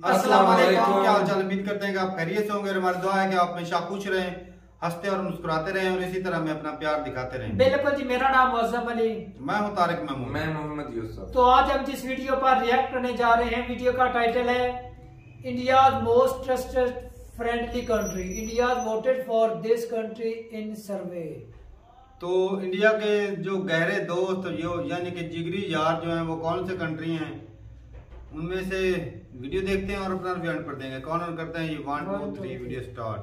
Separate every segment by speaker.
Speaker 1: अस्सलाम वालेकुम। क्या हाल चाल? उम्मीद करते हैं कि आप खैरियत से होंगे। हमारी दुआ है कि आप हमेशा खुश रहें, हंसते और मुस्कुराते रहें और इसी तरह हमें अपना प्यार दिखाते रहें।
Speaker 2: बिल्कुल जी। मेरा नाम मौसम अली,
Speaker 1: मैं हूं तारिक महमूद,
Speaker 3: मैं मोहम्मद यूसुफ।
Speaker 2: तो आज हम जिस वीडियो पर रिएक्ट करने जा रहे हैं, वीडियो का टाइटल है India most trusted friendly country, India voted for this country in survey.
Speaker 1: तो इंडिया के जो गहरे दोस्त यानी कि जिगरी यार जो हैं वो कौन से कंट्री हैं, उनमें से वीडियो देखते हैं और अपना रिव्यू पर देंगे। कौन करते हैं ये 1 2 3 video start.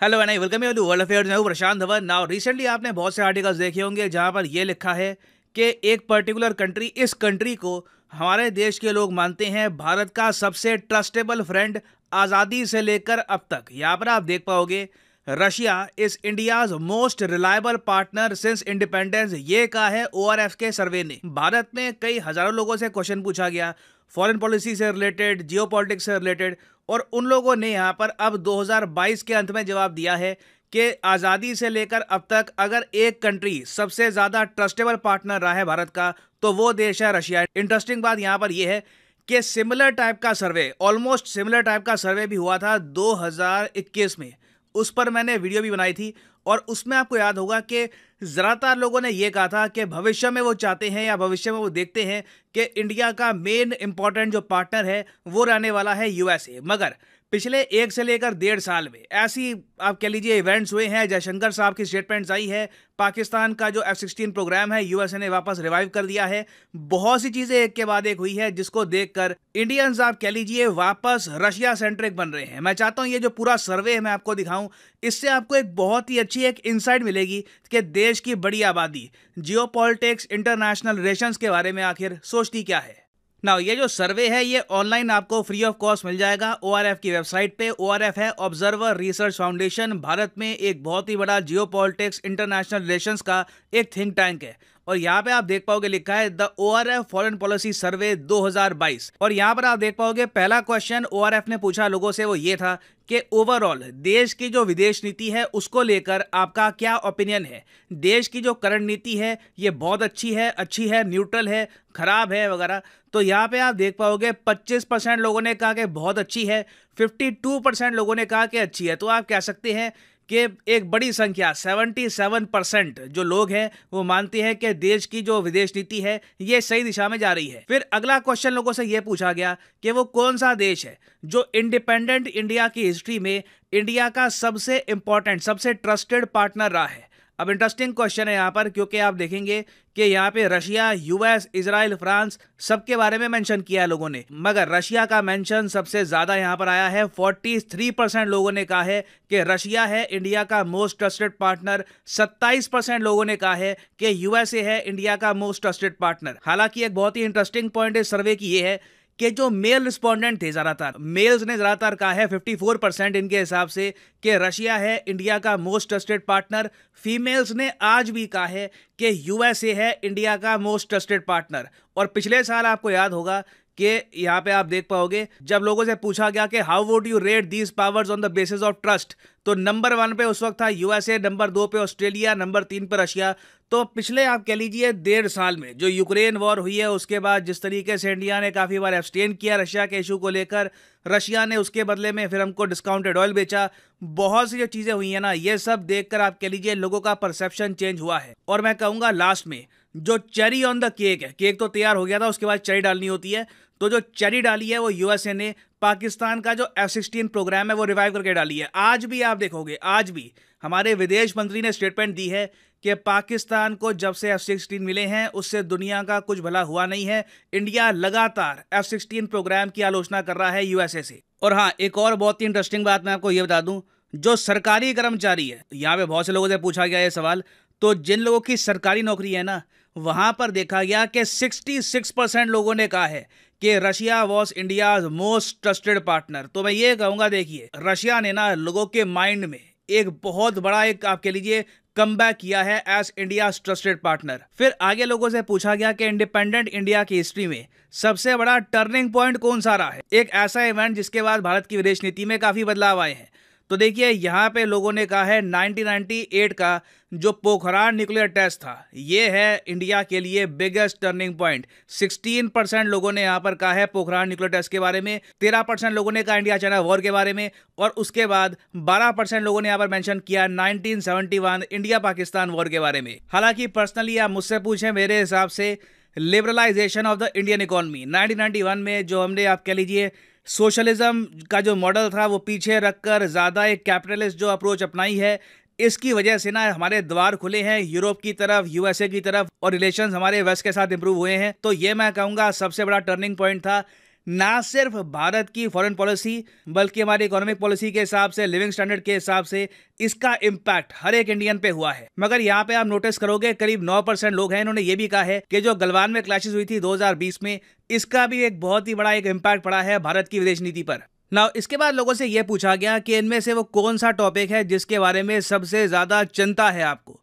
Speaker 4: Hello and welcome you to world affairs. मैं हूं प्रशांत धवन। नाउ रिसेंटली आपने बहुत से आर्टिकल्स देखे होंगे जहां पर यह लिखा है कि एक पर्टिकुलर कंट्री, इस कंट्री को हमारे देश के लोग मानते हैं भारत का सबसे ट्रस्टेबल फ्रेंड आज़ादी से लेकर अब तक। यहाँ पर आप देख पाओगे Russia is India's most reliable partner since independence, ये कहा है ORF के सर्वे ने। भारत में कई हजारों लोगों से क्वेश्चन पूछा गया फॉरेन पॉलिसी से रिलेटेड, जियोपॉलिटिक्स से रिलेटेड, और उन लोगों ने यहाँ पर अब 2022 के अंत में जवाब दिया है कि आज़ादी से लेकर अब तक अगर एक कंट्री सबसे ज़्यादा ट्रस्टेबल पार्टनर रहा है भारत का तो वो देश है रशिया। इंटरेस्टिंग बात यहाँ पर यह है कि सिमिलर टाइप का सर्वे, ऑलमोस्ट सिमिलर टाइप का सर्वे भी हुआ था 2021 में। उस पर मैंने वीडियो भी बनाई थी और उसमें आपको याद होगा कि ज़्यादातर लोगों ने यह कहा था कि भविष्य में वो चाहते हैं या भविष्य में वो देखते हैं कि इंडिया का मेन इंपॉर्टेंट जो पार्टनर है वो रहने वाला है USA। मगर पिछले 1 से लेकर 1.5 साल में ऐसी आप कह लीजिए इवेंट्स हुए हैं, जयशंकर साहब की स्टेटमेंट्स आई है, पाकिस्तान का जो F-16 प्रोग्राम है USA ने वापस रिवाइव कर दिया है, बहुत सी चीज़ें एक के बाद एक हुई है जिसको देखकर इंडियंस आप कह लीजिए वापस रशिया सेंट्रिक बन रहे हैं। मैं चाहता हूं ये जो पूरा सर्वे है मैं आपको दिखाऊं, इससे आपको एक बहुत ही अच्छी एक इंसाइट मिलेगी कि देश की बड़ी आबादी जियोपॉलिटिक्स, इंटरनेशनल रिलेशंस के बारे में आखिर सोचती क्या है। नाउ ये जो सर्वे है ये ऑनलाइन आपको फ्री ऑफ कॉस्ट मिल जाएगा ORF की वेबसाइट पे। ORF है ऑब्जर्वर रिसर्च फाउंडेशन, भारत में एक बहुत ही बड़ा जियोपॉलिटिक्स, इंटरनेशनल रिलेशंस का एक थिंक टैंक है। और यहाँ पे आप देख पाओगे लिखा है द ORF फॉरेन पॉलिसी सर्वे 2022। और यहाँ पर आप देख पाओगे पहला क्वेश्चन ORF ने पूछा लोगों से वो ये था कि ओवरऑल देश की जो विदेश नीति है उसको लेकर आपका क्या ओपिनियन है। देश की जो करंट नीति है ये बहुत अच्छी है, न्यूट्रल है, खराब है वगैरह। तो यहाँ पे आप देख पाओगे 25% लोगों ने कहा कि बहुत अच्छी है, 52% लोगों ने कहा कि अच्छी है। तो आप कह सकते हैं कि एक बड़ी संख्या 77% जो लोग हैं वो मानते हैं कि देश की जो विदेश नीति है ये सही दिशा में जा रही है। फिर अगला क्वेश्चन लोगों से ये पूछा गया कि वो कौन सा देश है जो इंडिपेंडेंट इंडिया की हिस्ट्री में इंडिया का सबसे इंपॉर्टेंट, सबसे ट्रस्टेड पार्टनर रहा है। अब इंटरेस्टिंग क्वेश्चन है यहाँ पर, क्योंकि आप देखेंगे कि यहाँ पे रशिया, US, इजराइल, फ्रांस सबके बारे में मेंशन किया है लोगों ने, मगर रशिया का मेंशन सबसे ज्यादा यहाँ पर आया है। 43% लोगों ने कहा है कि रशिया है इंडिया का मोस्ट ट्रस्टेड पार्टनर, 27% लोगों ने कहा है कि USA है इंडिया का मोस्ट ट्रस्टेड पार्टनर। हालांकि एक बहुत ही इंटरेस्टिंग पॉइंट इस सर्वे की ये है कि जो मेल रिस्पोंडेंट थे, ज्यादातर मेल्स ने ज्यादातर कहा है 54% इनके हिसाब से कि रशिया है इंडिया का मोस्ट ट्रस्टेड पार्टनर। फीमेल्स ने आज भी कहा है कि USA है इंडिया का मोस्ट ट्रस्टेड पार्टनर। और पिछले साल आपको याद होगा कि यहाँ पे आप देख पाओगे जब लोगों से पूछा गया कि how would you rate these powers on the basis of trust, तो नंबर 1 पे उस वक्त था USA, नंबर 2 पे ऑस्ट्रेलिया, नंबर 3 पे रशिया। तो पिछले आप कह लीजिए 1.5 साल में जो यूक्रेन वॉर हुई है उसके बाद जिस तरीके से इंडिया ने काफ़ी बार एब्सटेन किया रशिया के इशू को लेकर, रशिया ने उसके बदले में फिर हमको डिस्काउंटेड ऑयल बेचा, बहुत सी जो चीज़ें हुई हैं ना, ये सब देखकर आप कह लीजिए लोगों का परसेप्शन चेंज हुआ है। और मैं कहूँगा लास्ट में जो चेरी ऑन द केक है, केक तो तैयार हो गया था, उसके बाद चेरी डालनी होती है, तो जो चेरी डाली है वो USA ने पाकिस्तान का जो F-16 प्रोग्राम है वो रिवाइव करके डाली है। आज भी आप देखोगे, आज भी हमारे विदेश मंत्री ने स्टेटमेंट दी है कि पाकिस्तान को जब से F-16 मिले हैं उससे दुनिया का कुछ भला हुआ नहीं है। इंडिया लगातार F-16 प्रोग्राम की आलोचना कर रहा है USA से। और हाँ, एक और बहुत ही इंटरेस्टिंग बात मैं आपको ये बता दूं, जो सरकारी कर्मचारी है, यहाँ पे बहुत से लोगों से पूछा गया ये सवाल, तो जिन लोगों की सरकारी नौकरी है ना, वहां पर देखा गया कि 66% लोगों ने कहा है कि Russia was India's most trusted partner. तो मैं ये कहूंगा, देखिए रशिया ने ना लोगों के माइंड में एक बहुत बड़ा एक आप कह लीजिए कमबैक किया है एज इंडिया ट्रस्टेड पार्टनर। फिर आगे लोगों से पूछा गया कि इंडिपेंडेंट इंडिया की हिस्ट्री में सबसे बड़ा टर्निंग पॉइंट कौन सा रहा है, एक ऐसा इवेंट जिसके बाद भारत की विदेश नीति में काफी बदलाव आए हैं। तो देखिए यहाँ पे लोगों ने कहा है 1998 का जो पोखरान न्यूक्लियर टेस्ट था, ये है इंडिया के लिए बिगेस्ट टर्निंग पॉइंट। 16% लोगों ने यहाँ पर कहा है पोखरान न्यूक्लियर टेस्ट के बारे में, 13% लोगों ने कहा इंडिया चाइना वॉर के बारे में, और उसके बाद 12% लोगों ने यहाँ पर मेंशन किया 1971 इंडिया पाकिस्तान वॉर के बारे में। हालांकि पर्सनली आप मुझसे पूछें, मेरे हिसाब से liberalisation of the Indian economy 1991 में जो हमने आप कह लीजिए सोशलिज्म का जो मॉडल था वो पीछे रखकर ज़्यादा एक कैपिटलिस्ट जो अप्रोच अपनाई है, इसकी वजह से ना हमारे द्वार खुले हैं यूरोप की तरफ, यूएसए की तरफ, और रिलेशंस हमारे वेस्ट के साथ इंप्रूव हुए हैं। तो ये मैं कहूँगा सबसे बड़ा टर्निंग पॉइंट था, ना सिर्फ भारत की फॉरेन पॉलिसी बल्कि हमारी इकोनॉमिक पॉलिसी के हिसाब से, लिविंग स्टैंडर्ड के हिसाब से इसका इम्पैक्ट हर एक इंडियन पे हुआ है। मगर यहाँ पे आप नोटिस करोगे करीब 9% लोग हैं, इन्होंने ये भी कहा है कि जो गलवान में क्लैशेस हुई थी 2020 में, इसका भी एक बहुत ही बड़ा एक इम्पैक्ट पड़ा है भारत की विदेश नीति पर। नाउ इसके बाद लोगों से यह पूछा गया कि इनमें से वो कौन सा टॉपिक है जिसके बारे में सबसे ज्यादा चिंता है आपको।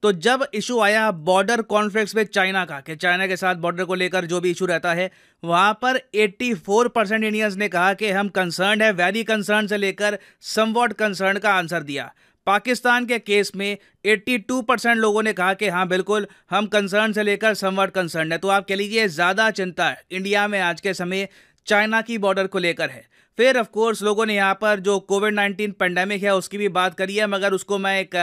Speaker 4: तो जब इशू आया बॉर्डर कॉन्फ्लिक्ट्स विद चाइना का, कि चाइना के साथ बॉर्डर को लेकर जो भी इशू रहता है, वहां पर 84% इंडियंस ने कहा कि हम कंसर्न है, वेरी कंसर्न से लेकर समवॉट कंसर्न का आंसर दिया। पाकिस्तान के केस में 82% लोगों ने कहा कि हाँ बिल्कुल हम कंसर्न से लेकर समवॉट कंसर्न है। तो आप कह लीजिए ज़्यादा चिंता इंडिया में आज के समय चाइना की बॉर्डर को लेकर है। फिर ऑफ कोर्स लोगों ने यहाँ पर जो कोविड-19 पेंडेमिक है उसकी भी बात करी है, मगर उसको मैं एक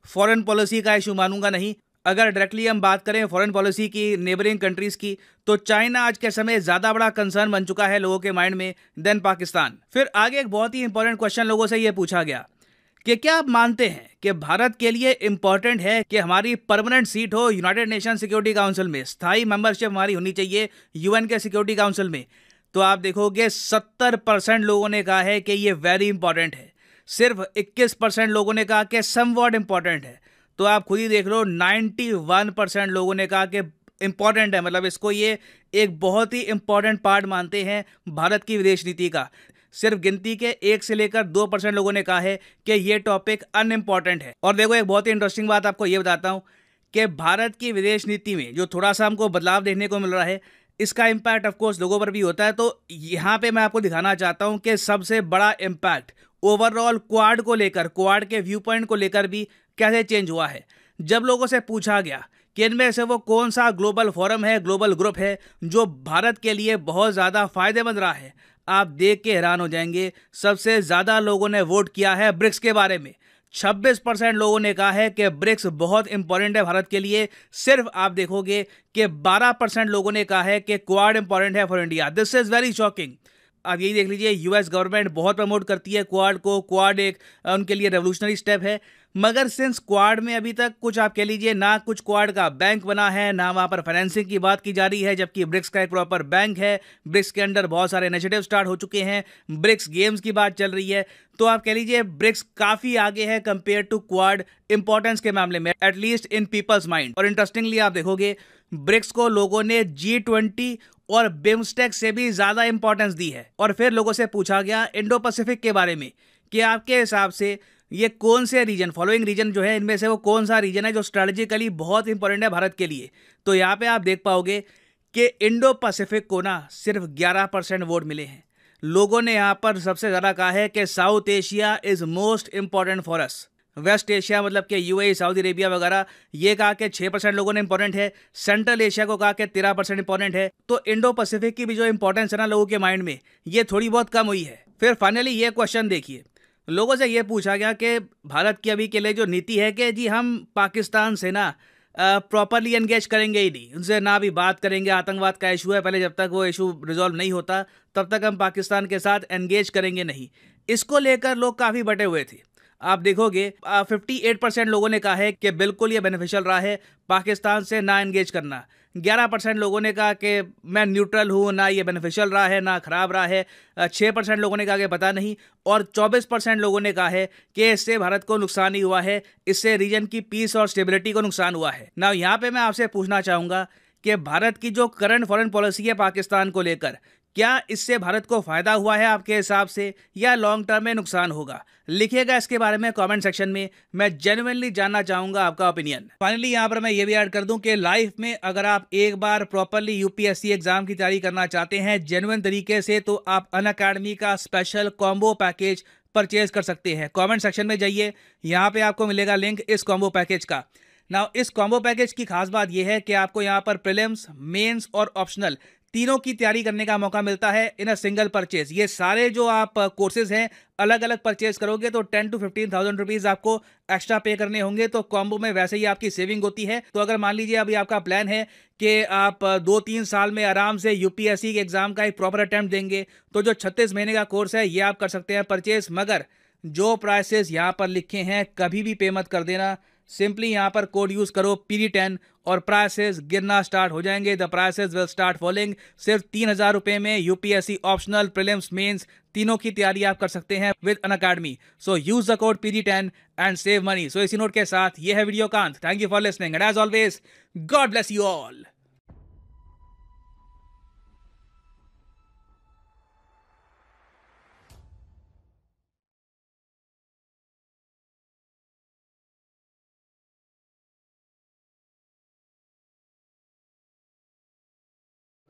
Speaker 4: फॉरेन पॉलिसी का इशू मानूंगा नहीं। अगर डायरेक्टली हम बात करें फॉरेन पॉलिसी की, नेबरिंग कंट्रीज की, तो चाइना आज के समय ज़्यादा बड़ा कंसर्न बन चुका है लोगों के माइंड में देन पाकिस्तान। फिर आगे एक बहुत ही इंपॉर्टेंट क्वेश्चन लोगों से ये पूछा गया कि क्या आप मानते हैं कि भारत के लिए इंपॉर्टेंट है कि हमारी परमानेंट सीट हो यूनाइटेड नेशन सिक्योरिटी काउंसिल में, स्थायी मेंबरशिप हमारी होनी चाहिए यूएन के सिक्योरिटी काउंसिल में। तो आप देखोगे 70% लोगों ने कहा है कि ये वेरी इंपॉर्टेंट है, सिर्फ 21% लोगों ने कहा कि समवॉट इंपॉर्टेंट है। तो आप खुद ही देख लो 91% लोगों ने कहा कि इंपॉर्टेंट है, मतलब इसको ये एक बहुत ही इंपॉर्टेंट पार्ट मानते हैं भारत की विदेश नीति का। सिर्फ गिनती के 1 से लेकर 2% लोगों ने कहा है कि ये टॉपिक अनइम्पॉर्टेंट है। और देखो एक बहुत ही इंटरेस्टिंग बात आपको ये बताता हूँ कि भारत की विदेश नीति में जो थोड़ा सा हमको बदलाव देखने को मिल रहा है, इसका इम्पैक्ट ऑफ कोर्स लोगों पर भी होता है। तो यहाँ पे मैं आपको दिखाना चाहता हूँ कि सबसे बड़ा इम्पैक्ट ओवरऑल क्वाड को लेकर, क्वाड के व्यू पॉइंट को लेकर भी कैसे चेंज हुआ है। जब लोगों से पूछा गया कि इनमें से वो कौन सा ग्लोबल फोरम है, ग्लोबल ग्रुप है जो भारत के लिए बहुत ज़्यादा फायदेमंद रहा है, आप देख के हैरान हो जाएंगे। सबसे ज़्यादा लोगों ने वोट किया है ब्रिक्स के बारे में। 26% लोगों ने कहा है कि ब्रिक्स बहुत इंपॉर्टेंट है भारत के लिए। सिर्फ आप देखोगे कि 12% लोगों ने कहा है कि क्वाड इंपॉर्टेंट है for India. This is very shocking. आप यही देख लीजिए, यूएस गवर्नमेंट बहुत प्रमोट करती है क्वाड को, क्वाड एक उनके लिए रेवोल्यूशनरी स्टेप है। मगर सिंस क्वाड में अभी तक कुछ आप कह लीजिए ना कुछ क्वाड का बैंक बना है, ना वहाँ पर फाइनेंसिंग की बात की जा रही है, जबकि ब्रिक्स का एक प्रॉपर बैंक है। ब्रिक्स के अंडर बहुत सारे इनिशिएटिव स्टार्ट हो चुके हैं, ब्रिक्स गेम्स की बात चल रही है। तो आप कह लीजिए ब्रिक्स काफ़ी आगे है कंपेयर टू क्वाड इंपॉर्टेंस के मामले में, एटलीस्ट इन पीपल्स माइंड। और इंटरेस्टिंगली आप देखोगे ब्रिक्स को लोगों ने G20 और बिम्स्टेक से भी ज़्यादा इंपॉर्टेंस दी है। और फिर लोगों से पूछा गया इंडो पैसिफिक के बारे में कि आपके हिसाब से ये कौन से रीजन, फॉलोइंग रीजन जो है इनमें से वो कौन सा रीजन है जो स्ट्रेटेजिकली बहुत इंपॉर्टेंट है भारत के लिए। तो यहाँ पे आप देख पाओगे कि इंडो पैसिफिक को ना सिर्फ 11% वोट मिले हैं। लोगों ने यहाँ पर सबसे ज़्यादा कहा है कि South Asia is most important for us. West Asia मतलब कि यूएई, सऊदी अरेबिया वगैरह, ये कहा कि 6% लोगों ने इंपॉर्टेंट है। सेंट्रल एशिया को कहा कि 13% इंपॉर्टेंट है। तो इंडो पैसिफिक की भी जो इंपॉर्टेंस है ना लोगों के माइंड में, ये थोड़ी बहुत कम हुई है। फिर फाइनली ये क्वेश्चन देखिए, लोगों से ये पूछा गया कि भारत की अभी के लिए जो नीति है कि जी हम पाकिस्तान से ना प्रॉपरली एंगेज करेंगे ही नहीं, उनसे ना भी बात करेंगे। आतंकवाद का इशू है, पहले जब तक वो इशू रिजॉल्व नहीं होता तब तक हम पाकिस्तान के साथ एंगेज करेंगे नहीं। इसको लेकर लोग काफ़ी बटे हुए थे। आप देखोगे 58% लोगों ने कहा है कि बिल्कुल ये बेनिफिशियल रहा है पाकिस्तान से ना एंगेज करना। 11% लोगों ने कहा कि मैं न्यूट्रल हूँ, ना ये बेनिफिशियल रहा है ना ख़राब रहा है। 6% लोगों ने कहा कि पता नहीं। और 24% लोगों ने कहा है कि इससे भारत को नुकसान ही हुआ है, इससे रीजन की पीस और स्टेबिलिटी को नुकसान हुआ है। ना यहाँ पे मैं आपसे पूछना चाहूँगा कि भारत की जो करंट फॉरेन पॉलिसी है पाकिस्तान को लेकर, क्या इससे भारत को फायदा हुआ है आपके हिसाब से, या लॉन्ग टर्म में नुकसान होगा? लिखिएगा इसके बारे में कमेंट सेक्शन में, मैं जेन्युइनली जानना चाहूंगा आपका ओपिनियन। फाइनली यहाँ पर मैं ये भी ऐड कर दूं कि लाइफ में अगर आप एक बार प्रॉपरली यूपीएससी एग्जाम की तैयारी करना चाहते हैं जेन्युइन तरीके से, तो आप अनअकैडमी का स्पेशल कॉम्बो पैकेज परचेज कर सकते हैं। कमेंट सेक्शन में जाइए, यहाँ पे आपको मिलेगा लिंक इस कॉम्बो पैकेज का। नाउ इस कॉम्बो पैकेज की खास बात यह है कि आपको यहाँ पर प्रीलिम्स, मेंस और ऑप्शनल तीनों की तैयारी करने का मौका मिलता है इन अ सिंगल परचेज। ये सारे जो आप कोर्सेज हैं अलग अलग परचेज करोगे तो 10 to 15,000 रुपीज़ आपको एक्स्ट्रा पे करने होंगे। तो कॉम्बो में वैसे ही आपकी सेविंग होती है। तो अगर मान लीजिए अभी आपका प्लान है कि आप 2-3 साल में आराम से यूपीएससी के एग्जाम का एक प्रॉपर अटेम्प्ट देंगे, तो जो 36 महीने का कोर्स है ये आप कर सकते हैं परचेज। मगर जो प्राइसेस यहाँ पर लिखे हैं कभी भी पे मत कर देना। सिंपली यहाँ पर कोड यूज करो PD10 और प्राइसेस गिरना स्टार्ट हो जाएंगे। The prices will start falling. सिर्फ 3,000 रुपए में यूपीएससी ऑप्शनल, प्रीलिम्स, मेंस तीनों की तैयारी आप कर सकते हैं with Unacademy. So use the code PD10 and save money. So इसी नोट के साथ ये है वीडियो का अंत। Thank you for listening and as always God bless you all.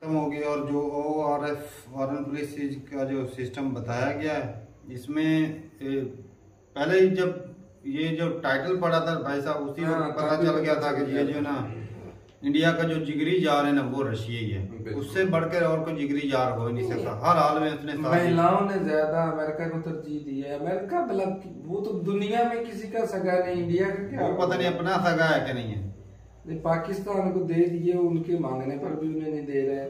Speaker 1: खत्म हो गया और जो ORF फॉरेन पुलिस का जो सिस्टम बताया गया है इसमें पहले ही जब ये जो टाइटल पड़ा था भाई साहब उसी वक्त पता चल गया था कि ये जो ना इंडिया का जो जिगरी जार है ना वो रशिया ही है। उससे बढ़कर और कोई जिगरी जार हो नहीं सकता। हर हाल में उसने
Speaker 3: महिलाओं ने ज्यादा अमेरिका को तरजीह दी है। अमेरिका मतलब वो तो दुनिया में किसी का सगा नहीं, इंडिया का क्या
Speaker 1: पता नहीं अपना सगा है कि नहीं है।
Speaker 3: पाकिस्तान को दे दिए, उनके मांगने पर भी उन्हें नहीं दे रहे।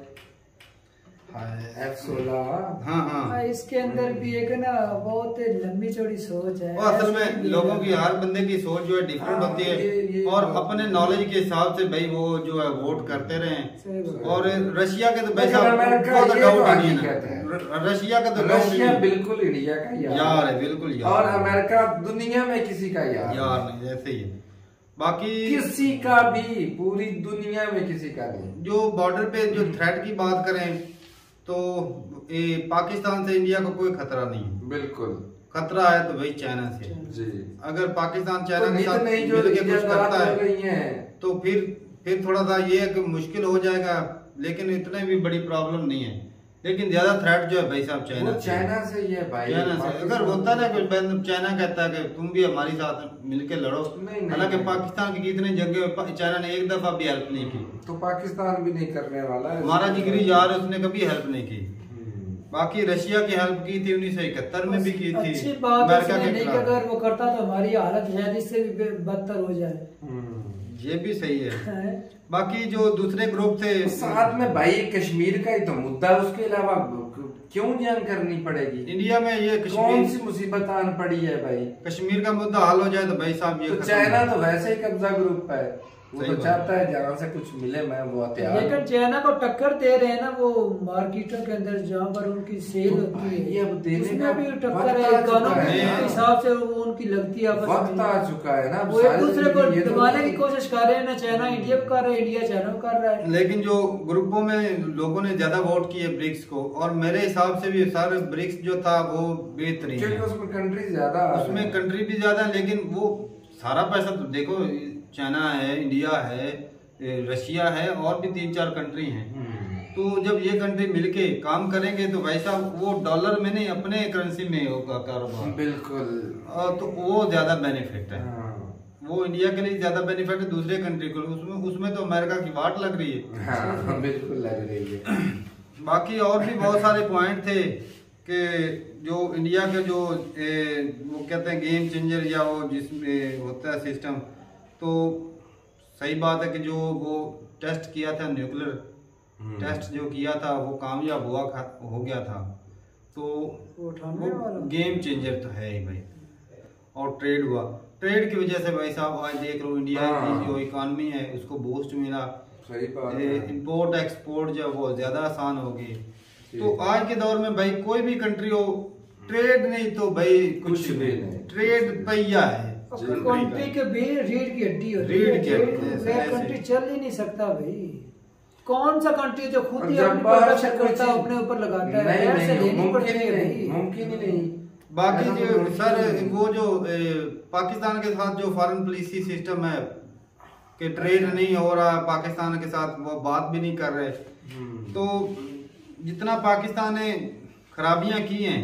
Speaker 3: F-16
Speaker 1: हाँ।
Speaker 2: इसके अंदर भी एक ना बहुत लंबी चौड़ी सोच है।
Speaker 1: असल में लोगों की हर बंदे की सोच जो है डिफरेंट होती है और अपने नॉलेज के हिसाब से भाई वो जो है वोट करते रहे। और रशिया के तो भाई रशिया का तो
Speaker 3: रशिया बिल्कुल इंडिया का
Speaker 1: यार है, बिल्कुल यार।
Speaker 3: और अमेरिका दुनिया में किसी का यार
Speaker 1: नहीं, ऐसे ही है। बाकी
Speaker 3: किसी का भी पूरी दुनिया में किसी का नहीं।
Speaker 1: जो बॉर्डर पे जो थ्रेट की बात करें तो पाकिस्तान से इंडिया को कोई खतरा नहीं है।
Speaker 3: बिल्कुल
Speaker 1: खतरा है तो भाई चाइना से
Speaker 3: जी।
Speaker 1: अगर पाकिस्तान चाइना
Speaker 3: तो
Speaker 1: के साथ
Speaker 3: जो
Speaker 1: कुछ करता
Speaker 3: है
Speaker 1: तो फिर थोड़ा सा ये है कि मुश्किल हो जाएगा, लेकिन इतने भी बड़ी प्रॉब्लम नहीं है। लेकिन ज्यादा थ्रेट जो है भाई साहब चाइना
Speaker 3: से ही है भाई।
Speaker 1: चाइना से अगर होता ना कुछ चाइना कहता है कि तुम भी हमारे साथ मिलके लड़ो, हालांकि पाकिस्तान की कितने जगह चाइना ने एक दफा भी हेल्प नहीं की,
Speaker 3: तो पाकिस्तान भी नहीं करने वाला है।
Speaker 1: हमारा जिगरी यार उसने कभी हेल्प नहीं की। बाकी रशिया की हेल्प की थी 1971 में भी की थी।
Speaker 2: अच्छी बात नहीं कि अगर वो करता तो हमारी हालत शायद इससे भी बदतर हो जाए।
Speaker 1: ये भी सही है। बाकी जो दूसरे ग्रुप थे
Speaker 3: साथ में भाई कश्मीर का ही तो मुद्दा, उसके अलावा क्यों जंग करनी पड़ेगी
Speaker 1: इंडिया में? ये
Speaker 3: कौन सी मुसीबत आन पड़ी है भाई?
Speaker 1: कश्मीर का मुद्दा हल हो जाए तो भाई साहब ये
Speaker 3: तो चाइना तो वैसे ही कब्जा ग्रुप है, वो तो चाहता है जहाँ से कुछ मिले मैं वो तैयार।
Speaker 2: लेकिन चाइना को टक्कर दे रहे हैं ना वो मार्केटों के अंदर जहाँ पर उनकी सेल होती है,
Speaker 3: ये अब देने
Speaker 2: उसमें भी टक्कर है। कानून के हिसाब से वो उनकी लगती है।
Speaker 3: वक्त आ चुका है ना,
Speaker 2: वो एक दूसरे को दबाने की कोशिश कर रहे हैं ना। चाइना इंडिया को कर रहा है, इंडिया चाइना को कर रहा है।
Speaker 1: लेकिन जो ग्रुपों में लोगों ने ज्यादा वोट किए ब्रिक्स को, और मेरे हिसाब से भी सारे ब्रिक्स जो था वो बेहतरीन है।
Speaker 3: उसमें कंट्री ज्यादा,
Speaker 1: उसमें कंट्री भी ज्यादा, लेकिन वो सारा पैसा तो देखो चाइना है, इंडिया है, रशिया है और भी 3-4 कंट्री हैं। तो जब ये कंट्री मिलके काम करेंगे तो भाई साहब वो डॉलर में नहीं अपने करेंसी में होगा कारोबार।
Speaker 3: बिल्कुल।
Speaker 1: तो वो ज्यादा बेनिफिट है। वो इंडिया के लिए ज्यादा बेनिफिट है दूसरे कंट्री को। उसमें तो अमेरिका की वाट लग रही है।
Speaker 3: हाँ, बिल्कुल लग रही है।
Speaker 1: बाकी और भी बहुत सारे पॉइंट थे कि जो इंडिया के जो वो कहते हैं गेम चेंजर या वो जिसमें होता है सिस्टम, तो सही बात है कि जो वो टेस्ट किया था न्यूक्लियर टेस्ट जो किया था वो कामयाब हो गया था, तो वो गेम चेंजर तो है ही भाई। और ट्रेड हुआ, ट्रेड की वजह से भाई साहब आज देख लो इंडिया की जो इकॉनमी है उसको बूस्ट मिला।
Speaker 3: सही बात है।
Speaker 1: इंपोर्ट एक्सपोर्ट जो वो ज्यादा आसान होगी। तो आज के दौर में भाई कोई भी कंट्री हो, ट्रेड नहीं तो भाई कुछ भी नहीं। ट्रेड पहिया है
Speaker 2: कंट्री के भी रीढ़ की हड्डी होती है। कंट्री चल ही नहीं सकता भाई। कौन सा कंट्री जो खुद ही अपनी प्रोडक्शन करता है अपने ऊपर लगाता है?
Speaker 3: मुमकिन ही नहीं।
Speaker 1: बाकी जो सर वो जो पाकिस्तान के साथ जो फॉरेन पॉलिसी सिस्टम है कि ट्रेड नहीं हो रहा, पाकिस्तान के साथ वो बात भी नहीं कर रहे, तो जितना पाकिस्तान ने खराबियां की हैं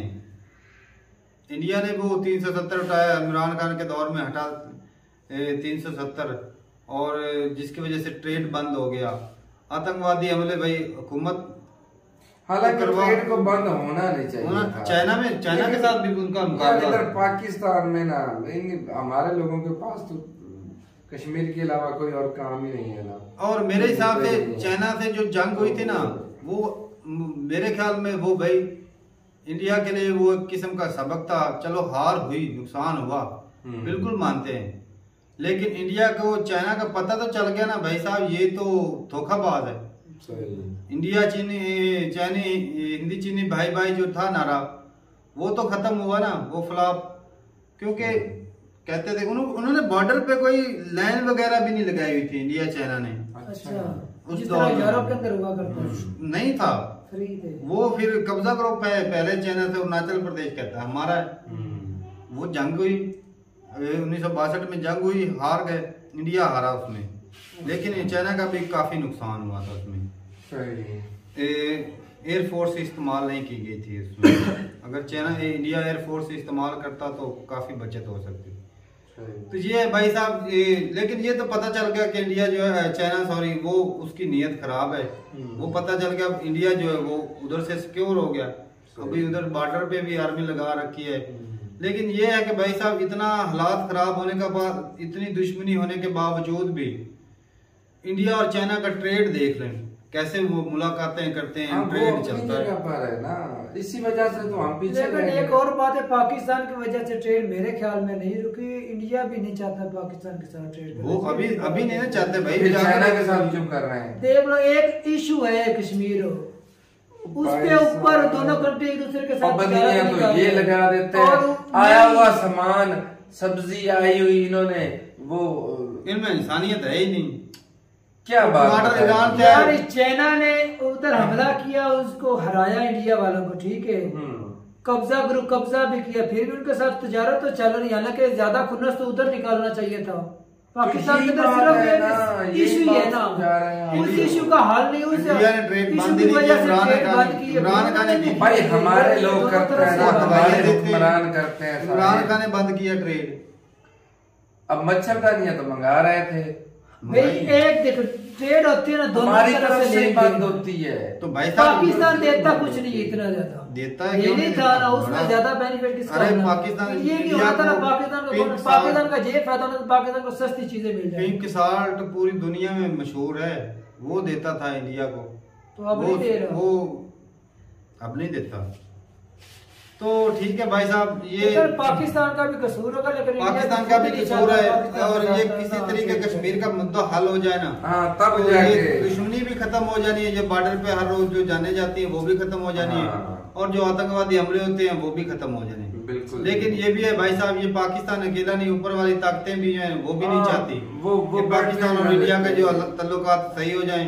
Speaker 1: इंडिया ने वो 370 उठाया, इमरान खान के दौर में हटा 370, और जिसकी वजह से ट्रेड बंद हो गया। आतंकवादी हमले भाई हुकूमत,
Speaker 3: हालांकि ट्रेड को बंद होना नहीं चाहिए था।
Speaker 1: चाइना के साथ भी उनका मुकाबला।
Speaker 3: इधर पाकिस्तान में ना हमारे लोगों के पास तो कश्मीर के अलावा कोई और काम ही नहीं है ना।
Speaker 1: और मेरे हिसाब से चाइना से जो जंग हुई थी ना, वो मेरे ख्याल में वो भाई इंडिया के लिए वो एक किस्म का सबक था। चलो हार हुई, नुकसान हुआ, बिल्कुल मानते हैं, लेकिन इंडिया को चाइना का पता तो चल गया ना भाई साहब, ये तो धोखाबाज है। इंडिया चाइनी हिंदी चीनी भाई भाई जो था नारा, वो तो खत्म हुआ ना, वो फ्लॉप। क्योंकि कहते थे उन्होंने बॉर्डर पे कोई लाइन वगैरह भी नहीं लगाई हुई थी इंडिया चाइना ने।
Speaker 2: अच्छा,
Speaker 1: उस
Speaker 2: जिस
Speaker 1: दौर
Speaker 2: तरह
Speaker 1: में
Speaker 2: यूरोप के अंदर हुआ करता
Speaker 1: नहीं था,
Speaker 2: फ्री थे
Speaker 1: वो फिर कब्जा ग्रुप है, पहले चाइना से अरुणाचल प्रदेश कहता है हमारा है। वो जंग हुई 1962 में, जंग हुई, हार गए, इंडिया हारा उसमें, लेकिन चाइना का भी काफी नुकसान हुआ था उसमें। एयरफोर्स इस्तेमाल नहीं की गई थी उसमें। अगर चाइना इंडिया एयरफोर्स इस्तेमाल करता तो काफी बचत हो सकती। तो ये भाई साहब, लेकिन ये तो पता चल गया कि इंडिया जो है, चाइना सॉरी, वो उसकी नीयत खराब है। वो पता चल गया, इंडिया जो है वो उधर से सिक्योर हो गया। अभी उधर बॉर्डर पे भी आर्मी लगा रखी है। लेकिन ये है कि भाई साहब, इतना हालात खराब होने का बाद, इतनी दुश्मनी होने के बावजूद भी इंडिया और चाइना का ट्रेड देख लें, कैसे वो मुलाकातें करते हैं, ट्रेड चलता
Speaker 3: है ना। इसी वजह से तो हम पीछे।
Speaker 2: लेकिन एक और बात है, पाकिस्तान की वजह से ट्रेड मेरे ख्याल में नहीं रुकी। इंडिया भी नहीं चाहता पाकिस्तान के साथ ट्रेड, वो
Speaker 1: अभी नहीं ना चाहते भाई,
Speaker 3: चाइना के साथ क्यों कर रहे हैं।
Speaker 2: देख लो, एक इशू है कश्मीर, उसके ऊपर दोनों कंट्री एक दूसरे के साथ
Speaker 3: पाबंदियां तो ये लगा देते हैं। आया हुआ सामान, सब्जी आई हुई, इन्होंने वो,
Speaker 1: इनमें इंसानियत है ही नहीं।
Speaker 3: क्या बात है
Speaker 2: यार, चाइना ने उधर हमला किया, उसको हराया इंडिया वालों को, ठीक है, कब्जा भी किया, फिर भी उनके साथ तजारत तो चल रही है। हालांकि ज्यादा खुन्नस तो उधर निकालना चाहिए था। पाकिस्तान के अंदर सिर्फ इशू है ना, उस इशू का हल नहीं, उस इशू की वजह से ट्रेड बंद की।
Speaker 1: इमरान खान ने
Speaker 3: भाई हमारे लोग करते हैं ना, हमारे हुक्मरान करते हैं।
Speaker 1: इमरान खान ने बंद किया ट्रेड।
Speaker 3: अब मच्छरदानियां तो मंगा रहे थे
Speaker 2: भाई। एक देखो, ट्रेड होती है ना, दोनों तरफ से
Speaker 3: बंद होती है।
Speaker 1: तो भाई
Speaker 2: पाकिस्तान देता कुछ नहीं, इतना ज्यादा
Speaker 1: देता है,
Speaker 2: ये नहीं था ना, उसमें ज्यादा बेनिफिट किसका है?
Speaker 1: पाकिस्तान
Speaker 2: ये नहीं होता ना, पाकिस्तान का ये फायदा होता, पाकिस्तान को सस्ती चीजें मिल जाए।
Speaker 1: पिंक साल्ट पूरी दुनिया में मशहूर है, वो देता था इंडिया को,
Speaker 2: तो अब नहीं दे रहा,
Speaker 1: वो अब नहीं देता। तो ठीक है भाई साहब, ये
Speaker 2: पाकिस्तान का भी कसूर होगा, लेकिन
Speaker 1: पाकिस्तान का भी कसूर है। और ये किसी तरीके कश्मीर का मुद्दा हल हो जाए ना,
Speaker 3: तब
Speaker 1: तो ये दुश्मनी भी खत्म हो जानी है। जो बॉर्डर पे हर रोज जो जाने जाती है वो भी खत्म हो जानी है, और जो आतंकवादी हमले होते हैं वो भी खत्म हो जाने।
Speaker 3: बिल्कुल।
Speaker 1: लेकिन ये भी है भाई साहब, ये पाकिस्तान अकेला नहीं, ऊपर वाली ताकतें भी हैं, वो भी नहीं चाहती
Speaker 3: वो
Speaker 1: पाकिस्तान और इंडिया के जो तल्लुकात सही हो जाएं।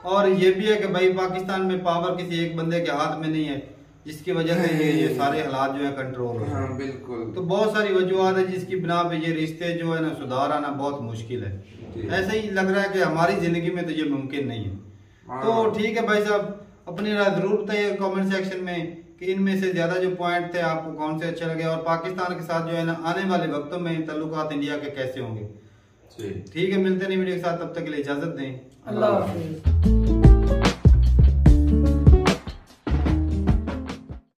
Speaker 1: और ये भी है कि भाई पाकिस्तान में पावर किसी एक बंदे के हाथ में नहीं है, जिसकी वजह से ये सारे हालात जो है कंट्रोल हो।
Speaker 3: हाँ, बिल्कुल।
Speaker 1: तो बहुत सारी वजूहत है जिसकी बिना पे ये रिश्ते जो है ना सुधार आना बहुत मुश्किल है। ऐसे ही लग रहा है कि हमारी जिंदगी में तो ये मुमकिन नहीं है। तो ठीक है भाई साहब, अपनी राय जरूर बताइए कमेंट सेक्शन में कि इनमें से ज्यादा जो पॉइंट थे आपको कौन से अच्छे लगे, और पाकिस्तान के साथ जो है ना आने वाले वक्तों में तल्लुकात इंडिया के कैसे होंगे। ठीक है, मिलते नहीं वीडियो के साथ, तब तक के लिए इजाजत दें।
Speaker 2: अल्लाह हाफिज।